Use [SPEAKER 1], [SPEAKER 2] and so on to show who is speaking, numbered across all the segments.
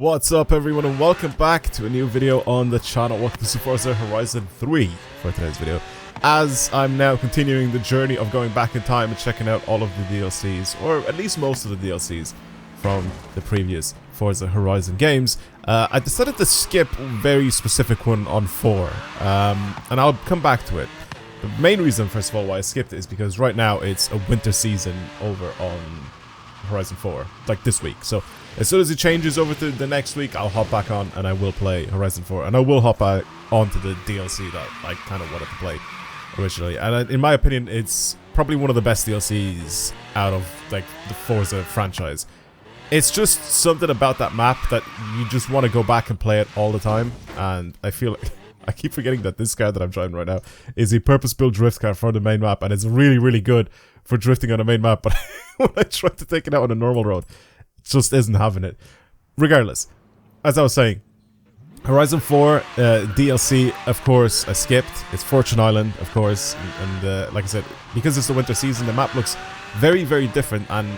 [SPEAKER 1] What's up everyone and welcome back to a new video on the channel. Welcome to Forza Horizon 3 for today's video. As I'm now continuing the journey of going back in time and checking out all of the DLCs, or at least most of the DLCs from the previous Forza Horizon games, I decided to skip a very specific one on 4, and I'll come back to it. The main reason, first of all, why I skipped it is because right now it's a winter season over on Horizon 4, like this week. So as soon as it changes over to the next week, I'll hop back on and I will play Horizon 4, and I will hop back onto the DLC that I kind of wanted to play originally. And in my opinion, it's probably one of the best DLCs out of like the Forza franchise. It's just something about that map that you just want to go back and play it all the time, and I feel like I keep forgetting that this car that I'm driving right now is a purpose-built drift car for the main map, and it's really, really good for drifting on the main map, but when I try to take it out on a normal road, it just isn't having it. Regardless, as I was saying, Horizon 4 DLC, of course, I skipped. It's Fortune Island, of course, and like I said, because it's the winter season, the map looks very, very different, and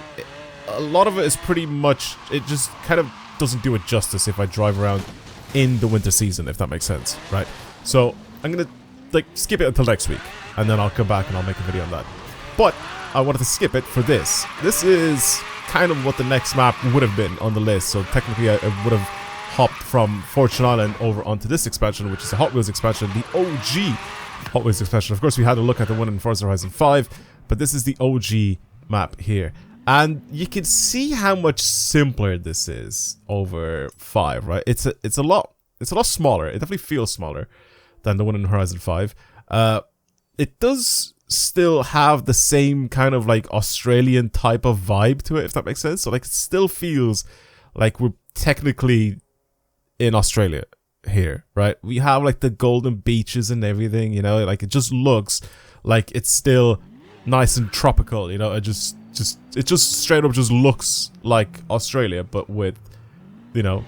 [SPEAKER 1] a lot of it is pretty much, it just kind of doesn't do it justice if I drive around in the winter season, if that makes sense, right? So I'm gonna like skip it until next week, and then I'll come back and I'll make a video on that. But I wanted to skip it for this. This is kind of what the next map would have been on the list, so technically I would have hopped from Fortune Island over onto this expansion, which is a Hot Wheels expansion, the OG Hot Wheels expansion. Of course, we had a look at the one in Forza Horizon 5, but this is the OG map here. And you can see how much simpler this is over 5, right? It's a lot smaller. It definitely feels smaller than the one in Horizon 5. It does still have the same kind of like Australian type of vibe to it, if that makes sense. So like it still feels like we're technically in Australia here, right? We have like the golden beaches and everything, you know, like it just looks like it's still nice and tropical, you know. It just straight up just looks like Australia, but with, you know,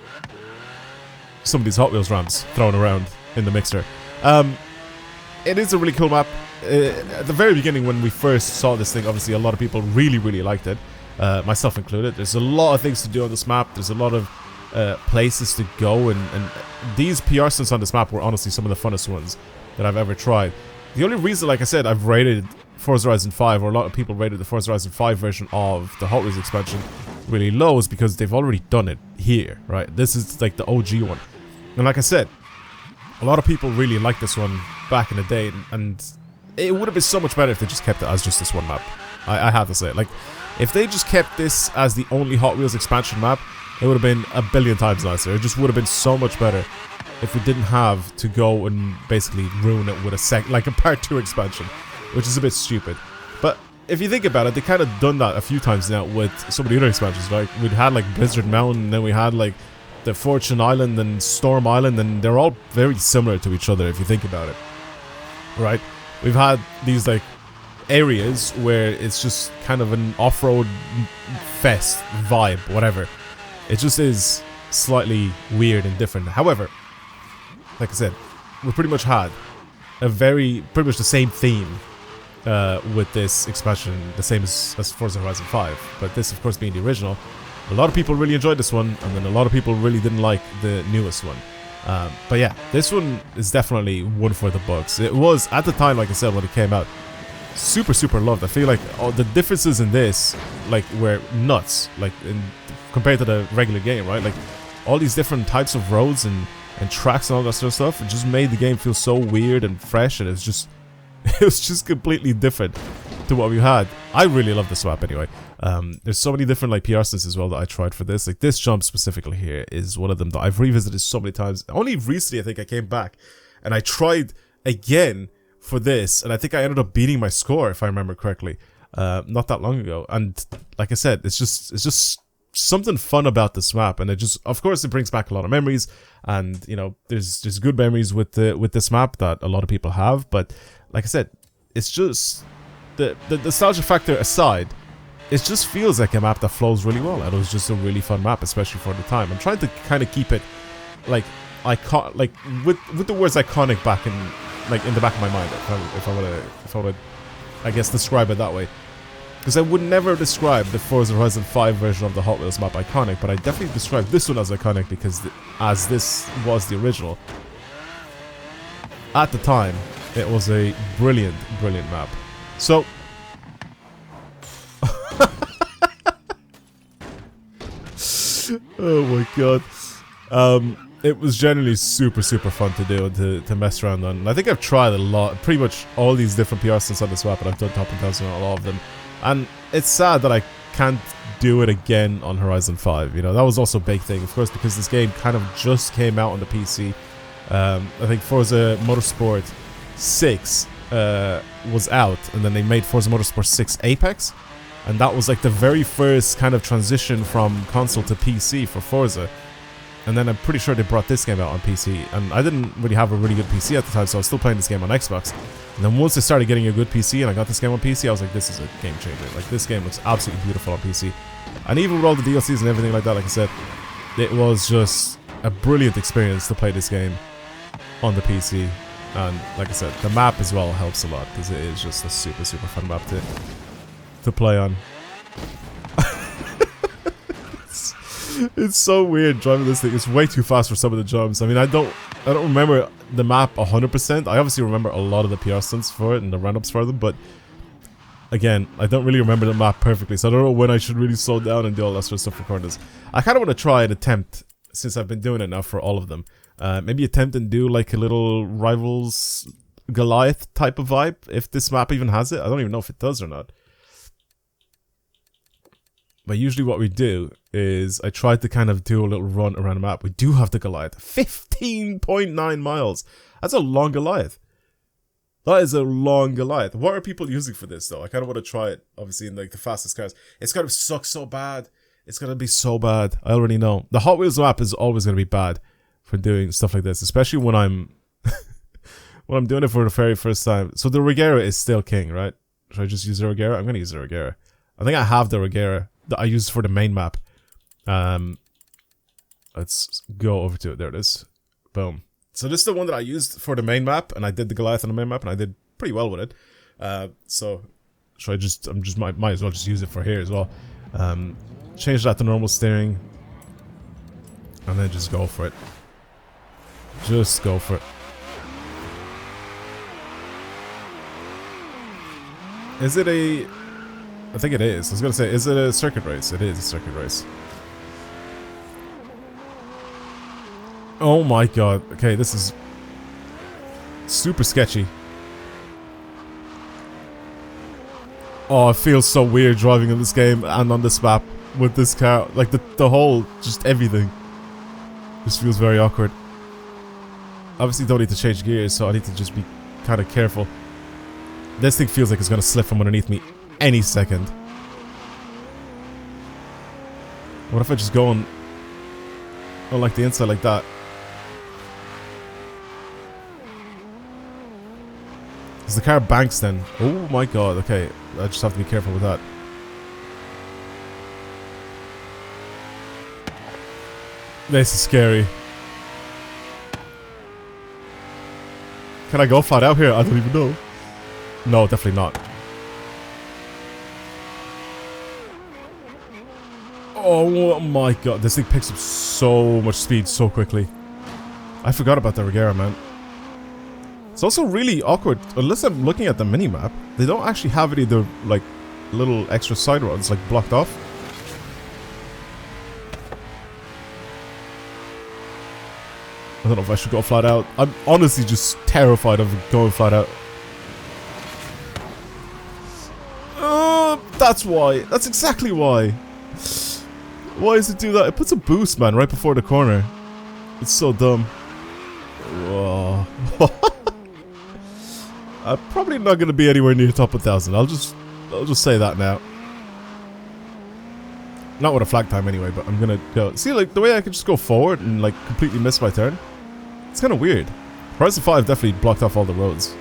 [SPEAKER 1] some of these Hot Wheels ramps thrown around in the mixer. It is a really cool map. At the very beginning, when we first saw this thing, obviously a lot of people really liked it, myself included. There's a lot of things to do on this map. There's a lot of places to go, and these PR stunts on this map were honestly some of the funnest ones that I've ever tried. The only reason, like I said, I've rated Forza Horizon 5, or a lot of people rated the Forza Horizon 5 version of the Hot Wheels expansion really low, is because they've already done it here, right? This is like the OG one. And like I said, a lot of people really liked this one back in the day, and it would have been so much better if they just kept it as just this one map. I have to say, like, if they just kept this as the only Hot Wheels expansion map, it would have been a billion times nicer. It just would have been so much better if we didn't have to go and basically ruin it with a part 2 expansion, which is a bit stupid. But if you think about it, they kind of done that a few times now with some of the other expansions. Like we'd had like Blizzard Mountain, and then we had like the Fortune Island and Storm Island, and they're all very similar to each other if you think about it, right? We've had these like areas where it's just kind of an off-road fest vibe, whatever. It just is slightly weird and different. However, like I said, we pretty much had pretty much the same theme with this expansion, the same as Forza Horizon 5, but this of course being the original. A lot of people really enjoyed this one, and then a lot of people really didn't like the newest one. But yeah, this one is definitely one for the books. It was, at the time, like I said, when it came out, super loved. I feel like all the differences in this, like, were nuts, like, compared to the regular game, right? Like, all these different types of roads and tracks and all that sort of stuff, it just made the game feel so weird and fresh, and it was just completely different to what we had. I really love the swap anyway. There's so many different like PR stunts as well that I tried for this. Like this jump specifically here is one of them that I've revisited so many times. Only recently I think I came back and I tried again for this, and I think I ended up beating my score if I remember correctly, not that long ago. And like I said, it's just something fun about this map, and it just, of course, it brings back a lot of memories, and you know, there's good memories with this map that a lot of people have. But like I said, it's just the nostalgia factor aside, it just feels like a map that flows really well, and it was just a really fun map, especially for the time. I'm trying to kind of keep it like with the words iconic back in the back of my mind, if I want to I guess describe it that way. Because I would never describe the Forza Horizon 5 version of the Hot Wheels map iconic, but I definitely describe this one as iconic because as this was the original, at the time, it was a brilliant, brilliant map. So, oh my god. It was generally super, super fun to do and to mess around on. And I think I've tried a lot, pretty much all these different PR stunts on this map, and I've done top and tails on all of them. And it's sad that I can't do it again on Horizon 5, you know, that was also a big thing, of course, because this game kind of just came out on the PC. I think Forza Motorsport 6 was out, and then they made Forza Motorsport 6 Apex, and that was like the very first kind of transition from console to PC for Forza. And then I'm pretty sure they brought this game out on PC, and I didn't really have a really good PC at the time, so I was still playing this game on Xbox. And then once I started getting a good PC and I got this game on PC, I was like, this is a game changer. Like, this game looks absolutely beautiful on PC. And even with all the DLCs and everything like that, like I said, it was just a brilliant experience to play this game on the PC. And like I said, the map as well helps a lot, because it is just a super, super fun map to play on. It's so weird driving this thing. It's way too fast for some of the jumps. I mean, I don't remember the map 100%. I obviously remember a lot of the PR stunts for it and the run-ups for them, but again, I don't really remember the map perfectly, so I don't know when I should really slow down and do all that sort of stuff for corners. I kind of want to try and attempt, since I've been doing it now for all of them, maybe attempt and do like a little Rivals Goliath type of vibe, if this map even has it. I don't even know if it does or not. But usually what we do is I try to kind of do a little run around the map. We do have the Goliath. 15.9 miles. That's a long Goliath. That is a long Goliath. What are people using for this though? I kind of want to try it, obviously, in like the fastest cars. It's going to suck so bad. It's going to be so bad. I already know. The Hot Wheels map is always going to be bad for doing stuff like this, especially when I'm when I'm doing it for the very first time. So the Regera is still king, right? Should I just use the Regera? I'm going to use the Regera. I think I have the Regera that I used for the main map. Let's go over to it. There it is. Boom. So this is the one that I used for the main map, and I did the Goliath on the main map, and I did pretty well with it. So should I just might as well just use it for here as well. Change that to normal steering, and then just go for it. Just go for it. Is it a... I think it is. I was gonna say, is it a circuit race? It is a circuit race. Oh my god. Okay, this is super sketchy. Oh, it feels so weird driving in this game and on this map with this car. Like the whole, just everything. Just feels very awkward. Obviously don't need to change gears, so I need to just be kind of careful. This thing feels like it's gonna slip from underneath me any second. What if I just go on like the inside like that? Is the car banks then? Oh my god, okay. I just have to be careful with that. This is scary. Can I go flat out here? I don't even know. No, definitely not. Oh my god, this thing picks up so much speed so quickly. I forgot about the Regera, man. It's also really awkward, unless I'm looking at the mini-map. They don't actually have any of the, like, little extra side roads, like, blocked off. I don't know if I should go flat out. I'm honestly just terrified of going flat out. That's why. That's exactly why. Why does it do that? It puts a boost, man, right before the corner. It's so dumb. Whoa. I'm probably not going to be anywhere near top 1,000. I'll just say that now. Not with a flag time anyway, but I'm going to go. See, like, the way I can just go forward and, like, completely miss my turn? It's kind of weird. Horizon 5 definitely blocked off all the roads.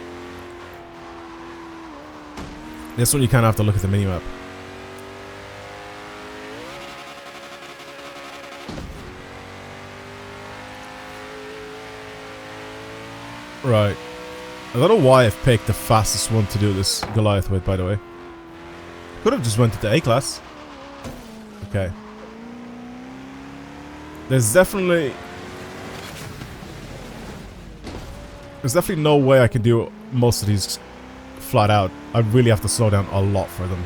[SPEAKER 1] This one you kind of have to look at the minimap. Right. I don't know why I've picked the fastest one to do this Goliath with, by the way. Could have just went to the A class. Okay. There's definitely no way I can do most of these flat out. I really have to slow down a lot for them.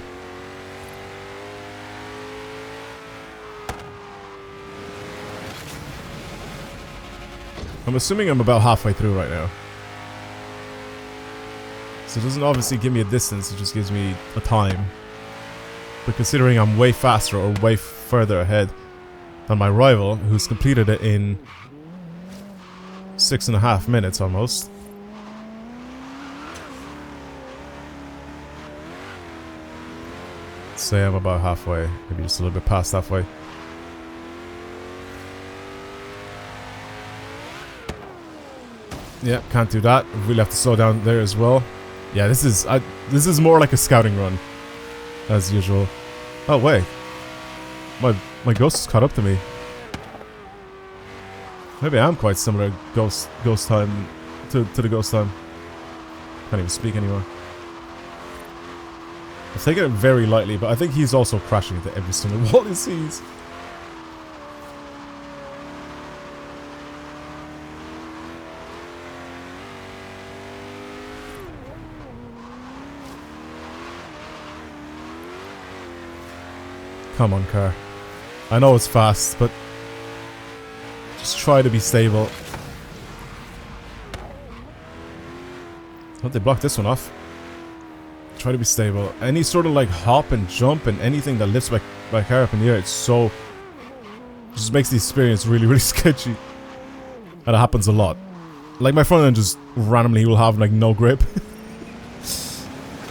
[SPEAKER 1] I'm assuming I'm about halfway through right now. So it doesn't obviously give me a distance, it just gives me a time. But considering I'm way faster or way further ahead than my rival, who's completed it in 6.5 minutes almost. Say I'm about halfway, maybe just a little bit past halfway. Yeah, can't do that. Really have to slow down there as well. Yeah, this is more like a scouting run, as usual. Oh wait, my ghost has caught up to me. Maybe I am quite similar ghost time to the ghost time. Can't even speak anymore. I've taken it very lightly, but I think he's also crashing into every single wall he sees. Come on, car. I know it's fast, but just try to be stable. Hope they blocked this one off. Try to be stable. Any sort of like hop and jump and anything that lifts my car up in the air, it's so... just makes the experience really, really sketchy. And it happens a lot. Like my front end just randomly will have like no grip.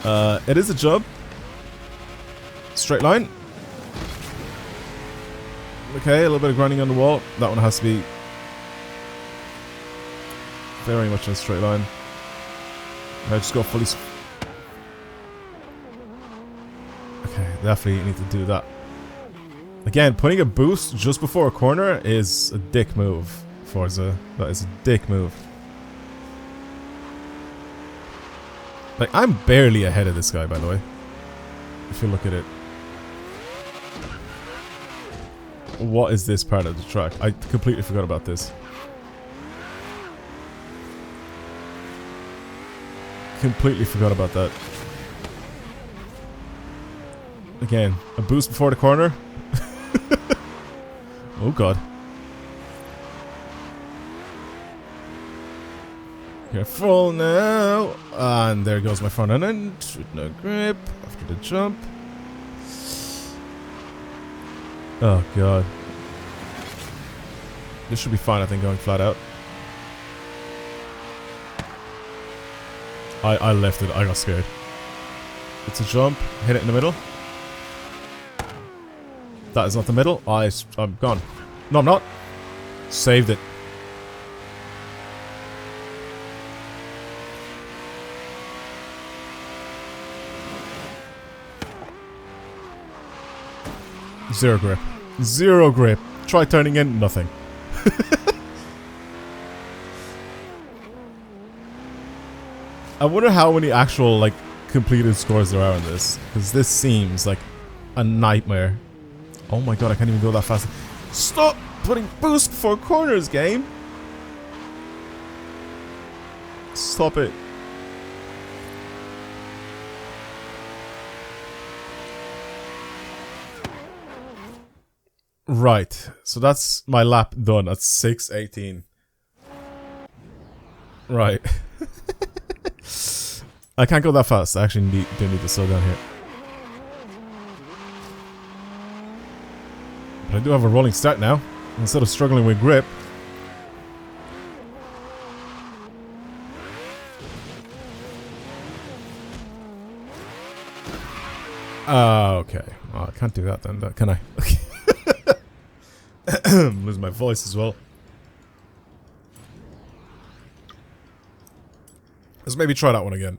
[SPEAKER 1] It is a jump. Straight line. Okay, a little bit of grinding on the wall. That one has to be very much in a straight line. I just go fully... Okay, definitely need to do that. Again, putting a boost just before a corner is a dick move, Forza. That is a dick move. Like, I'm barely ahead of this guy, by the way. If you look at it. What is this part of the track? I completely forgot about this. Completely forgot about that. Again, a boost before the corner. Oh god. Careful now. And there goes my front end. With no grip. After the jump. Oh god. This should be fine, I think, going flat out. I left it. I got scared. It's a jump. Hit it in the middle. That is not the middle. I'm gone. No, I'm not. Saved it. Zero grip. Zero grip. Try turning in. Nothing. I wonder how many actual, like, completed scores there are in this. Because this seems like a nightmare. Oh my god, I can't even go that fast. Stop putting boost before corners, game! Stop it. Right, so that's my lap done at 6:18. Right. I can't go that fast. I actually do need to slow down here. But I do have a rolling start now. Instead of struggling with grip. Okay. Oh, I can't do that then, can I? I'm losing my voice as well. Let's maybe try that one again.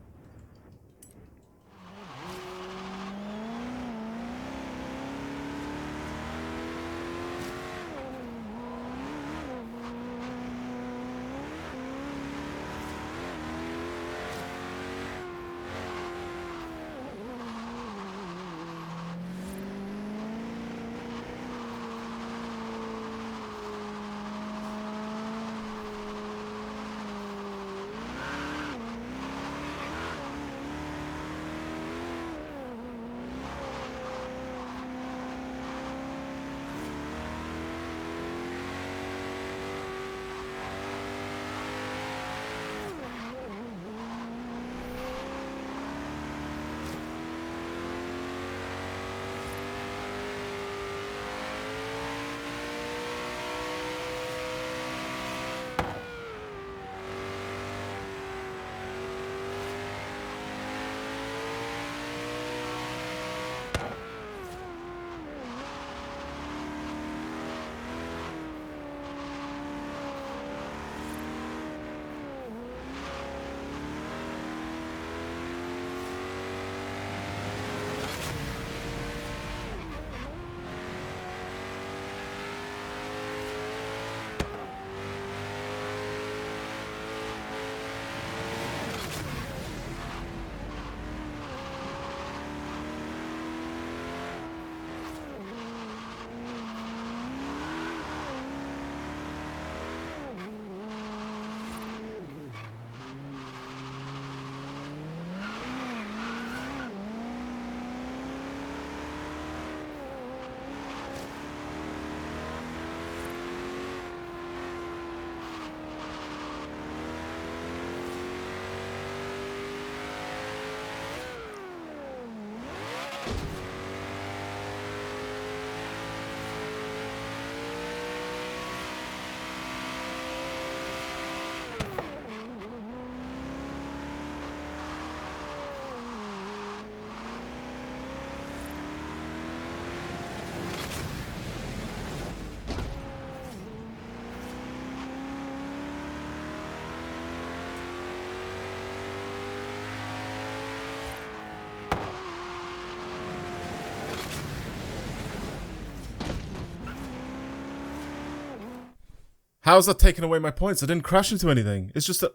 [SPEAKER 1] How's that taking away my points? I didn't crash into anything. It's just that...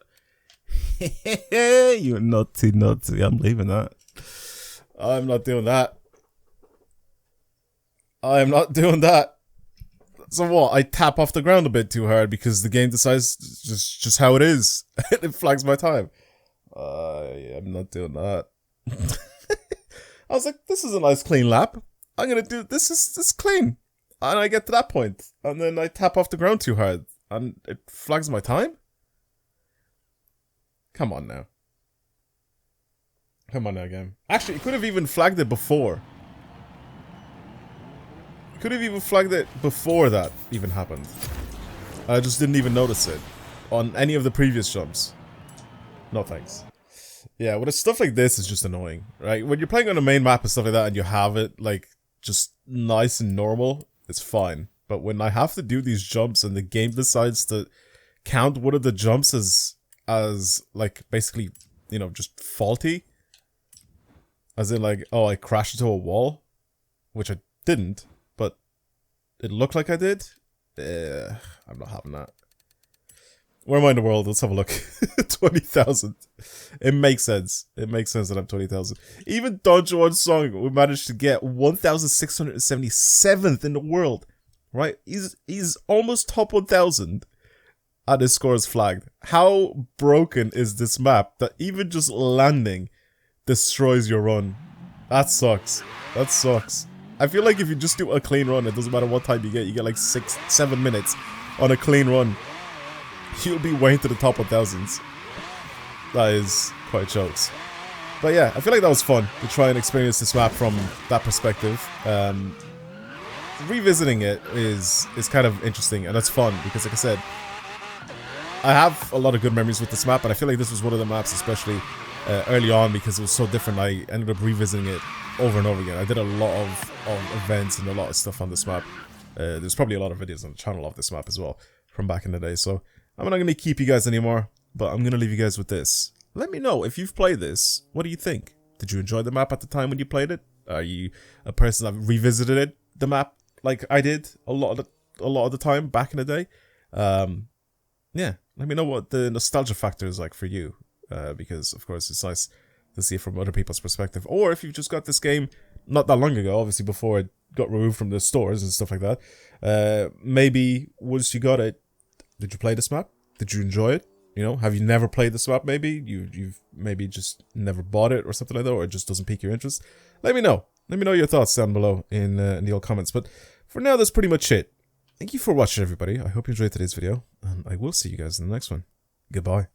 [SPEAKER 1] You naughty. I'm leaving that. I'm not doing that. I'm not doing that. So what? I tap off the ground a bit too hard because the game decides just how it is. It flags my time. I'm not doing that. I was like, this is a nice clean lap. I'm gonna do this is clean. And I get to that point, and then I tap off the ground too hard, and it flags my time? Come on now. Come on now, game. Actually, it could have even flagged it before. It could have even flagged it before that even happened. I just didn't even notice it on any of the previous jumps. No thanks. Yeah, well, stuff like this is just annoying, right? When you're playing on a main map and stuff like that and you have it, like, just nice and normal, it's fine. But when I have to do these jumps and the game decides to count one of the jumps as like, basically, you know, just faulty. As in, like, oh, I crashed into a wall. Which I didn't, but it looked like I did. I'm not having that. Where am I in the world? Let's have a look. 20,000. It makes sense. It makes sense that I'm 20,000. Even Dodge One Song, we managed to get 1,677th in the world. Right? He's almost top 1,000. And his score is flagged. How broken is this map that even just landing destroys your run? That sucks. That sucks. I feel like if you just do a clean run, it doesn't matter what time you get like 6-7 minutes on a clean run. You'll be way into the top 1,000s. That is quite jokes. But yeah, I feel like that was fun to try and experience this map from that perspective. Revisiting it is kind of interesting, and it's fun because, like I said, I have a lot of good memories with this map, but I feel like this was one of the maps, especially early on, because it was so different. I ended up revisiting it over and over again. I did a lot of events and a lot of stuff on this map. There's probably a lot of videos on the channel of this map as well from back in the day, so I'm not going to keep you guys anymore, but I'm going to leave you guys with this. Let me know if you've played this. What do you think? Did you enjoy the map at the time when you played it? Are you a person that revisited it, the map, like I did a lot of the time back in the day? Yeah, let me know what the nostalgia factor is like for you, because of course it's nice to see it from other people's perspective. Or if you've just got this game not that long ago, obviously before it got removed from the stores and stuff like that, maybe once you got it, did you play this map? Did you enjoy it? You know, have you never played this map maybe? You've maybe just never bought it or something like that, or it just doesn't pique your interest? Let me know. Let me know your thoughts down below in the old comments. But for now, that's pretty much it. Thank you for watching, everybody. I hope you enjoyed today's video, and I will see you guys in the next one. Goodbye.